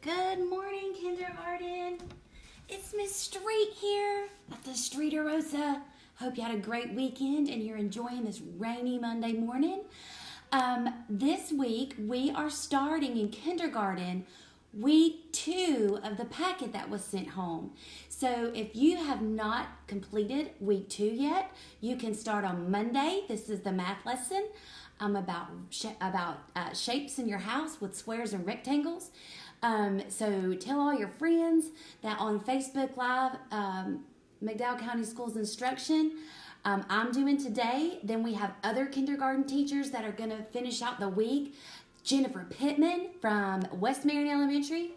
Good morning, kindergarten. It's Miss Street here at the Streeter Rosa. Hope you had a great weekend and you're enjoying this rainy Monday morning. This week we are starting in kindergarten week 2 of the packet that was sent home. So if you have not completed week 2 yet, you can start on Monday. This is the math lesson about shapes in your house with squares and rectangles. So tell all your friends that on Facebook Live, McDowell County Schools Instruction, I'm doing today. Then we have other kindergarten teachers that are going to finish out the week. Jennifer Pittman from West Marion Elementary.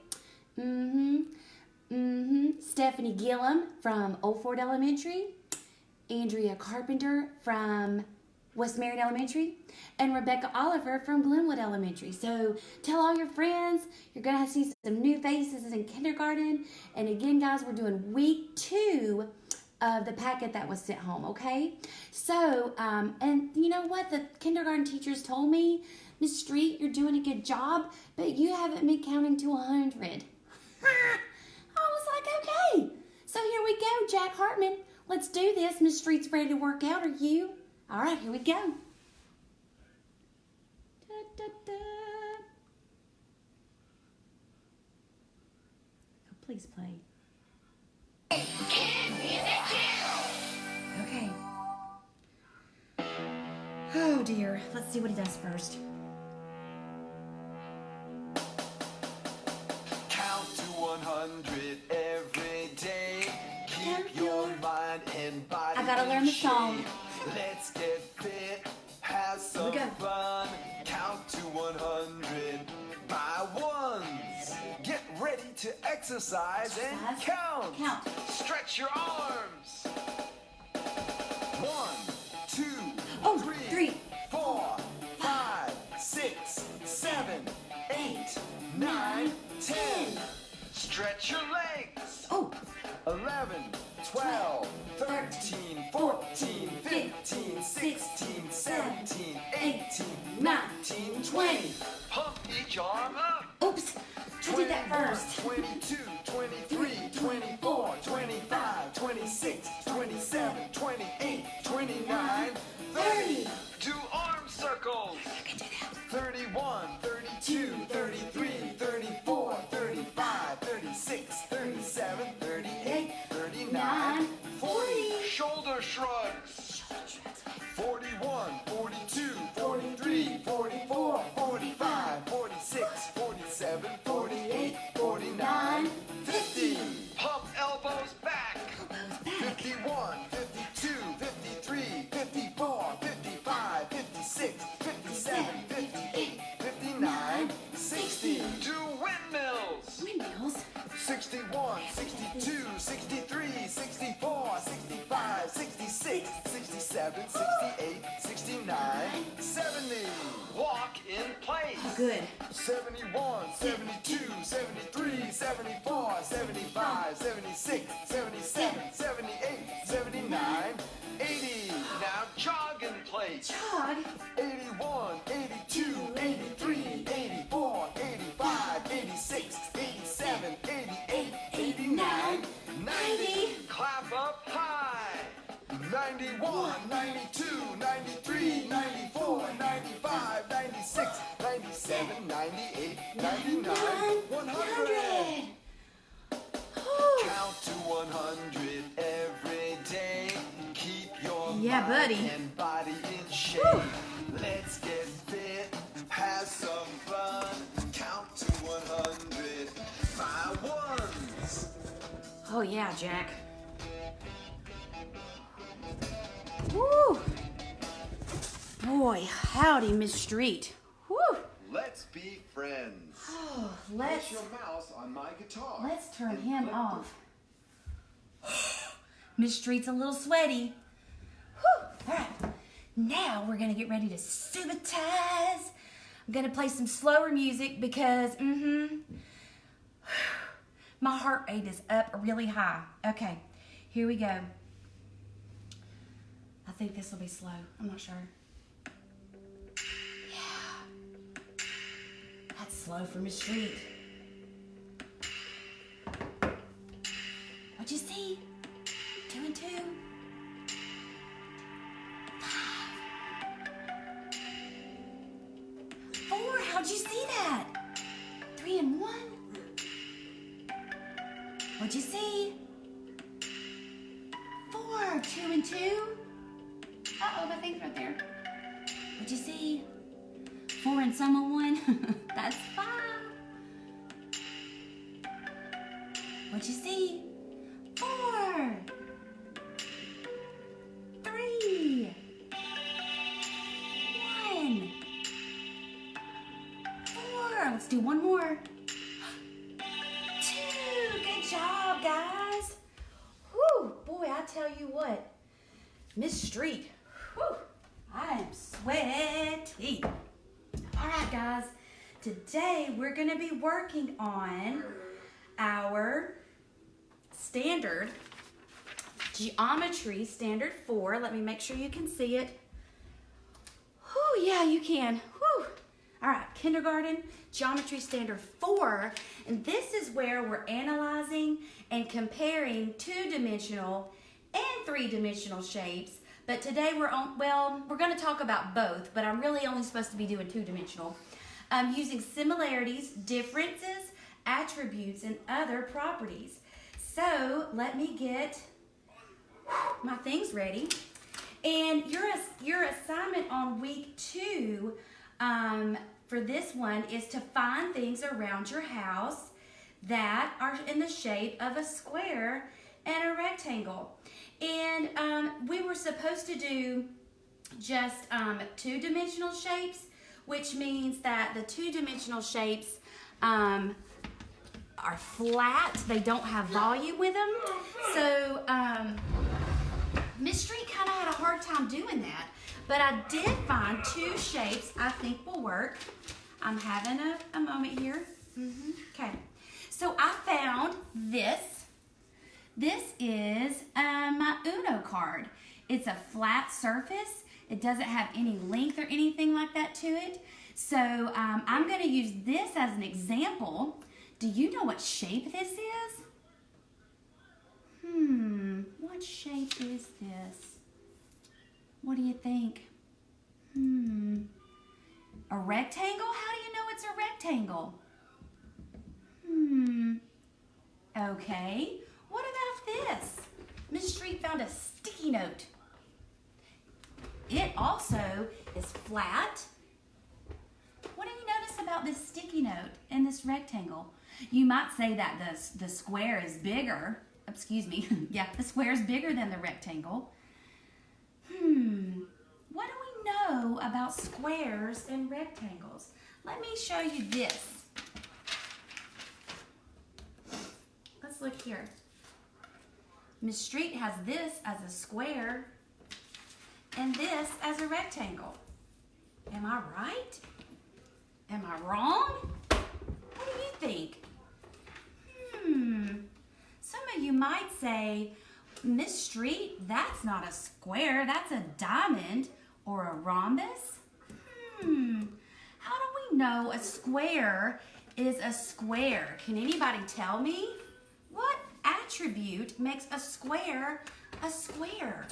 Stephanie Gillum from Old Ford Elementary. Andrea Carpenter from West Marion Elementary, and Rebecca Oliver from Glenwood Elementary. So tell all your friends. You're going to see some new faces in kindergarten. And again, guys, we're doing week 2 of the packet that was sent home, okay? So, and you know what? The kindergarten teachers told me, Miss Street, you're doing a good job, but you haven't been counting to 100. I was like, okay. So here we go, Jack Hartman. Let's do this. Miss Street's ready to work out. Are you? All right, here we go. Da, da, da. Oh, please play. Okay. Oh dear. Let's see what he does first. Count to 100 every day. Keep your mind and body. I gotta learn the song. Let's get fit, have some fun. Count to 100 by ones. Get ready to exercise and count. Stretch your arms. 1, 2, 3, 4, 5, 6, 7, 8, 9, 10. Stretch your legs. 11, 12, 13, 14, 15, 16, 17, 18, 19, 20. Pump each arm up. Oops, I did that first. 22, 23, 24, 25, 26, 27, 28, 29, 30. Do arm circles. I can do that. 31, 32, 33, 34, 35, 36, 37, 38, 39, 40. Shoulder shrugs. 41, 42, 43, 44, 45, 46, 47, 48, 49, 50. Pump elbows back. 51, 52, 53, 54, 55, 56, 57, 58, 59, 60. Do windmills. Windmills. 61, 62, 63, 64, 65, 66, 67, 68, 69, 70. Walk in place. Oh, good. 71, 72, 73, 74, 75, 76, 77, 78, 79, 80. Now jog in place. Jog. 81, 82, 83, 84, 85, 86, 87, 88, 89, 90. Clap up high. 91, 92, 93, 94, 95, 96, 97, 98, 99, 100. Count to 100 every day. Keep your buddy. mind and body in shape. Let's get fit, have some fun. Count to 100 by ones. Oh yeah, Jack. Woo! Boy, howdy, Miss Street. Woo! Let's be friends. Oh, Press your mouse on my guitar. let's turn and him flip off. Miss Street's a little sweaty. Whew! All right, now we're gonna get ready to subitize. I'm gonna play some slower music because, my heart rate is up really high. Okay, here we go. I think this will be slow. I'm not sure. Yeah. That's slow for Miss Street. What'd you see? 2 and 2. 4. How'd you see that? 3 and 1. What'd you see? 4. 2 and 2. Uh-oh, my thing's right there. What'd you see? 4 and some of 1. That's 5. What'd you see? 4. 3. 1. 4. Let's do one more. 2. Good job, guys. Whew, boy, I tell you what. Miss Street, whew, I am sweaty. All right, guys. Today, we're going to be working on our standard geometry, standard 4. Let me make sure you can see it. Whew, yeah, you can. Whew. All right, kindergarten geometry standard 4. And this is where we're analyzing and comparing 2-dimensional and 3-dimensional shapes. But today we're going to talk about both, but I'm really only supposed to be doing 2-dimensional. Using similarities, differences, attributes, and other properties. So let me get my things ready. And your assignment on week 2 for this one is to find things around your house that are in the shape of a square and a rectangle. And we were supposed to do just 2-dimensional shapes, which means that the 2-dimensional shapes are flat. They don't have volume with them. So Miss Street kind of had a hard time doing that. But I did find 2 shapes I think will work. I'm having a moment here. Okay. So I found this. This is my Uno card. It's a flat surface. It doesn't have any length or anything like that to it. So I'm going to use this as an example. Do you know what shape this is? What shape is this? What do you think? A rectangle? How do you know it's a rectangle? Okay. What about this? Miss Street found a sticky note. It also is flat. What do you notice about this sticky note and this rectangle? You might say that the square is bigger. Excuse me. Yeah, the square is bigger than the rectangle. What do we know about squares and rectangles? Let me show you this. Let's look here. Miss Street has this as a square and this as a rectangle. Am I right? Am I wrong? What do you think? Some of you might say, Miss Street, that's not a square, that's a diamond or a rhombus. How do we know a square is a square? Can anybody tell me? What attribute makes a square a square?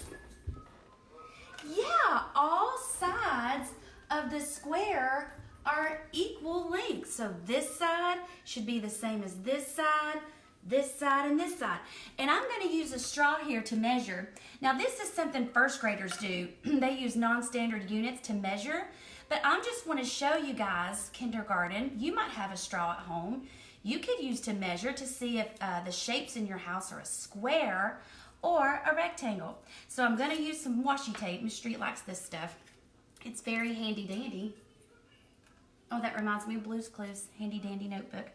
Yeah, all sides of the square are equal length. So this side should be the same as this side, and this side. And I'm going to use a straw here to measure. Now this is something first graders do. They use non-standard units to measure. But I just want to show you guys, kindergarten, you might have a straw at home. You could use to measure to see if the shapes in your house are a square or a rectangle. So I'm going to use some washi tape. Miss Street likes this stuff. It's very handy dandy. Oh, that reminds me of Blue's Clues, handy dandy notebook.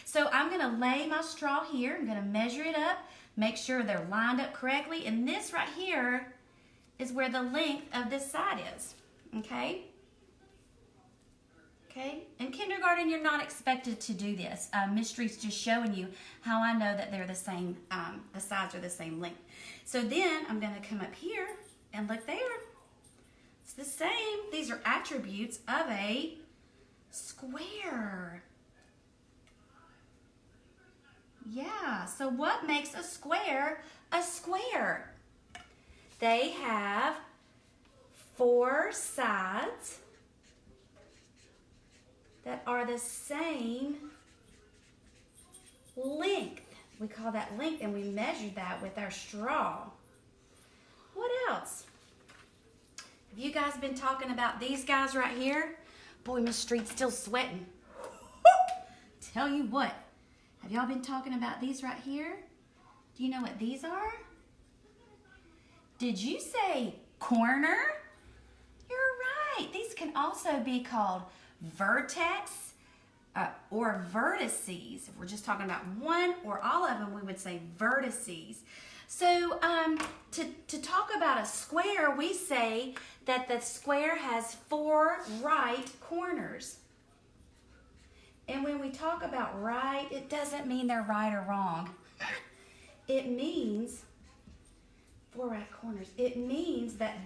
So I'm going to lay my straw here. I'm going to measure it up, make sure they're lined up correctly. And this right here is where the length of this side is. Okay? Okay? In kindergarten, you're not expected to do this. Miss Street's just showing you how I know that they're the same, the sides are the same length. So then I'm going to come up here and look there. It's the same. These are attributes of a square. Yeah, size. So what makes a square a square? They have 4 sides that are the same length. We call that length, and we measured that with our straw. What else? Have you guys been talking about these guys right here? Boy, Miss Street's still sweating. Tell you what, have y'all been talking about these right here? Do you know what these are? Did you say corner? You're right. These can also be called vertex or vertices. If we're just talking about one or all of them, we would say vertices. So to talk about a square, we say that the square has 4 right corners. And when we talk about right, it doesn't mean they're right or wrong. It means 4 right corners. It means that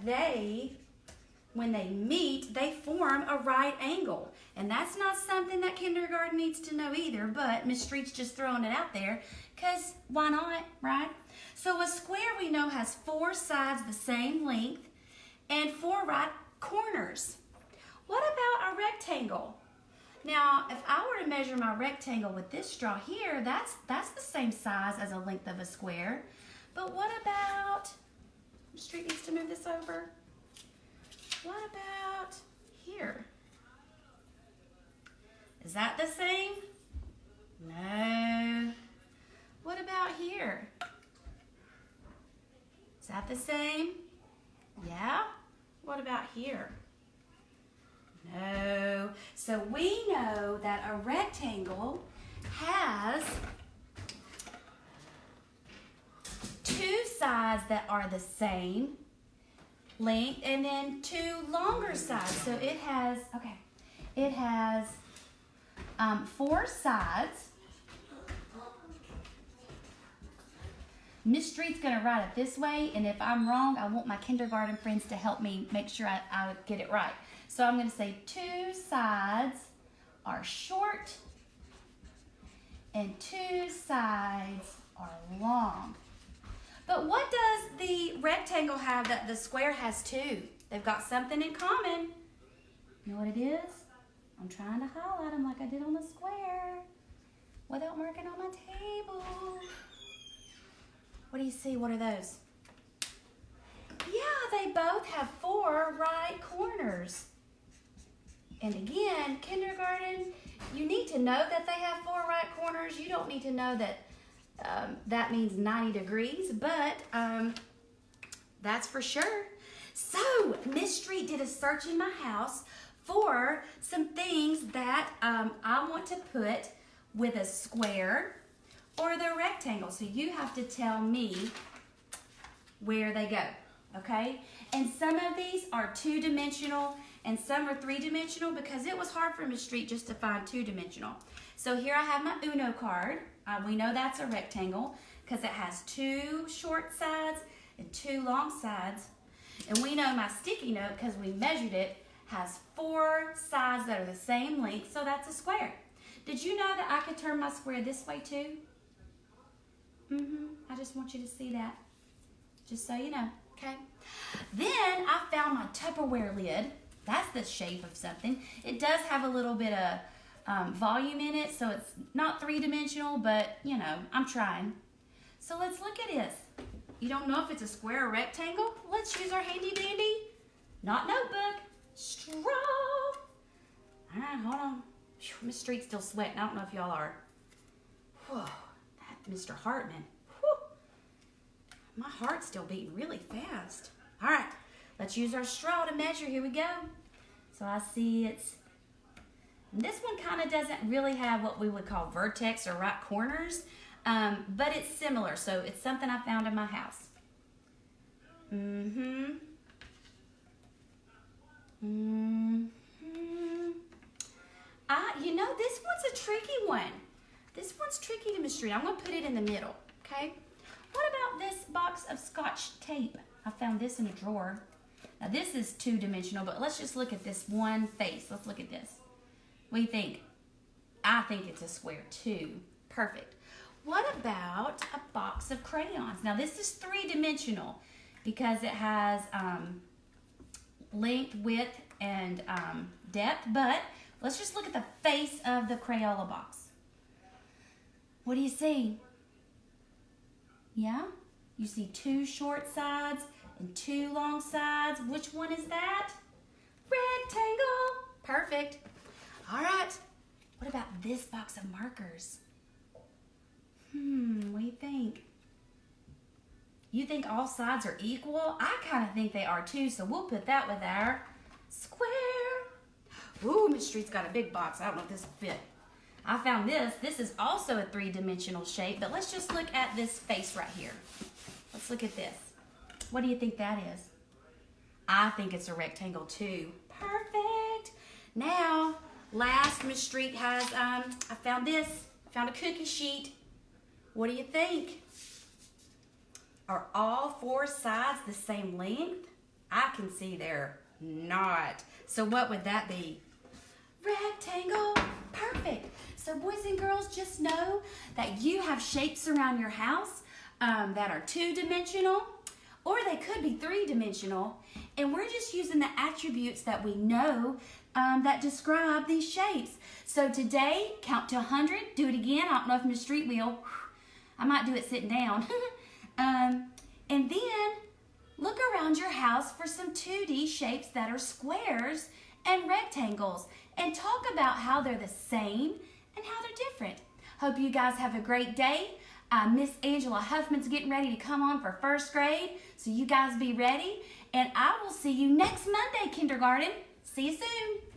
when they meet, they form a right angle. And that's not something that kindergarten needs to know either, but Miss Street's just throwing it out there because why not, right? So a square we know has 4 sides the same length and 4 right corners. What about a rectangle? Now, if I were to measure my rectangle with this straw here, that's the same size as a length of a square. But what about, Miss Street needs to move this over. What about here? Is that the same? No. What about here? Is that the same? Yeah. What about here? No. So we know that a rectangle has 2 sides that are the same length and then 2 longer sides. So it has, it has 4 sides. Miss Street's going to write it this way, and if I'm wrong, I want my kindergarten friends to help me make sure I get it right. So I'm going to say 2 sides are short and 2 sides are long. But what does the rectangle have that the square has too? They've got something in common. You know what it is? I'm trying to highlight them like I did on the square without marking on my table. What do you see? What are those? Yeah, they both have 4 right corners. And again, kindergarten, you need to know that they have 4 right corners. You don't need to know that that means 90 degrees, but that's for sure. So, Miss Street did a search in my house for some things that I want to put with a square or the rectangle. So you have to tell me where they go, okay? And some of these are 2-dimensional and some are 3-dimensional because it was hard for Miss Street just to find 2-dimensional. So here I have my Uno card. We know that's a rectangle because it has 2 short sides and 2 long sides. And we know my sticky note, because we measured it, has 4 sides that are the same length, so that's a square. Did you know that I could turn my square this way too? I just want you to see that, just so you know, okay? Then I found my Tupperware lid. That's the shape of something. It does have a little bit of volume in it, so it's not 3-dimensional, but, you know, I'm trying. So let's look at this. You don't know if it's a square or rectangle? Let's use our handy dandy, not notebook, straw. All right, hold on. Miss Street's still sweating. I don't know if y'all are. Whoa, that Mr. Hartman. Whew. My heart's still beating really fast. All right, let's use our straw to measure. Here we go. So I see this one kind of doesn't really have what we would call vertex or right corners, but it's similar. So it's something I found in my house. You know, this one's a tricky one. This one's tricky to Miss Street. I'm going to put it in the middle, okay? What about this box of Scotch tape? I found this in a drawer. Now, this is 2-dimensional, but let's just look at this one face. Let's look at this. What do you think? I think it's a square too. Perfect. What about a box of crayons? Now this is three-dimensional because it has length, width, and depth, but let's just look at the face of the Crayola box. What do you see? Yeah? You see two short sides and two long sides. Which one is that? Rectangle. Perfect. All right. What about this box of markers? What do you think? You think all sides are equal? I kind of think they are too, so we'll put that with our square. Ooh, Miss Street's got a big box. I don't know if this will fit. I found this. This is also a three-dimensional shape, but let's just look at this face right here. Let's look at this. What do you think that is? I think it's a rectangle too. Perfect. Now, last, Miss Street has, I found this. I found a cookie sheet. What do you think? Are all four sides the same length? I can see they're not. So what would that be? Rectangle. Perfect. So boys and girls, just know that you have shapes around your house that are two-dimensional, or they could be three-dimensional, and we're just using the attributes that we know that describe these shapes. So today, count to 100. Do it again. I don't know if Miss Street will. I might do it sitting down. And then look around your house for some 2D shapes that are squares and rectangles, and talk about how they're the same and how they're different. Hope you guys have a great day. Miss Angela Huffman's getting ready to come on for first grade, so you guys be ready. And I will see you next Monday, kindergarten. See you soon.